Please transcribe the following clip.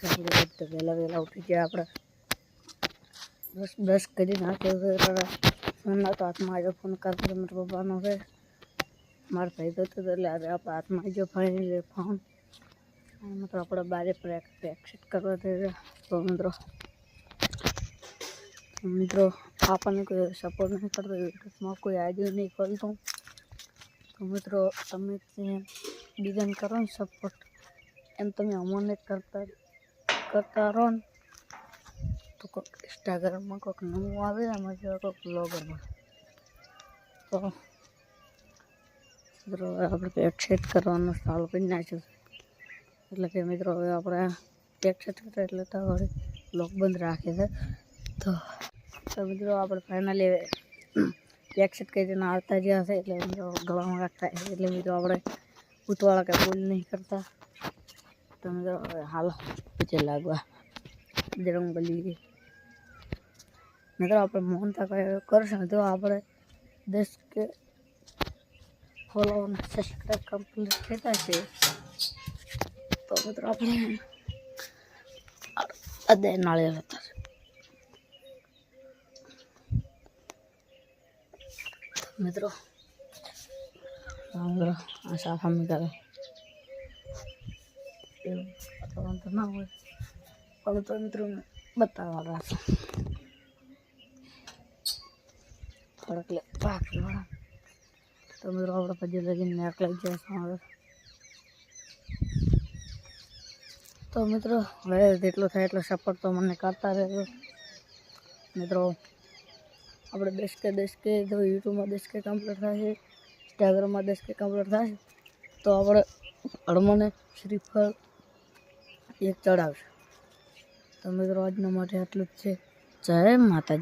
તો વહેલા વહેલા ઉઠી ગયા આપણે બ્રશ કરી નાખ્યો ફોનના તો હાથમાં આવ્યો ફોન કરતો મારા પપ્પાનો છે મારા ભાઈ તો એટલે આજે આપણા હાથમાં આવી ગયો ફાઇનલી ફોન મિત્રો આપણે બારે પ્રેક્ટિસ કરવા જઈએ તો મિત્રો આપણને કોઈ સપોર્ટ નહીં કરતો યુટ્યુબમાં કોઈ આઈડિયા નહીં ખોલતો તો મિત્રો તમે બીજાને કરો ને સપોર્ટ એમ તમે અમને કરતા રહો ને તો કોઈક ઇન્સ્ટાગ્રામમાં કોઈક નવું આવે એમાં જેવા કોઈક બ્લોગરમાં તો મિત્રો આપણે પ્રેક્ટિસ કરવાનું ચાલુ કરી નાખ્યું એટલે કે મિત્રો હવે આપણે પ્રેક્ટિસ કરીએ એટલે તો હવે બ્લોગ બંધ રાખે છે તો મિત્રો આપણે ફાઇનલી પ્રેક્ટિસ કરીને આવતા જ્યાં છે એટલે મિત્રો ગળામાં રાખતા એટલે મિત્રો આપણે ઉતવાળા કે બોલ નહીં કરતા તો મિત્રો હાલો પછી લાગવા બજરંગબલી મિત્રો આપણે મોહનતા કરશું તો આપણે 10K ફોલો અને સબસ્ક્રાઈબ કમ્પ્લીટ થતા છે તો મિત્રો આપણે અદે નાળિયેર હતા મિત્રો આ સાફા મિકાલે તો ના હોય પણ તો મિત્રો બતાવવા છે થોડાક લે પાક તો મિત્રો આપણે પછી લગીને નેક લઈ જઈશું હવે તો મિત્રો હવે જેટલો થાય એટલો સપોર્ટ તો મને કરતા રહેજો મિત્રો આપણે 10K તો યુટ્યુબમાં 10K કમ્પ્લીટ થશે ઇન્સ્ટાગ્રામમાં 10K કમ્પ્લીટ થશે તો આપણે હળમોને શ્રીફળ એક ચડાવશે તો મિત્રો આજના માટે આટલું જ છે જય માતાજી।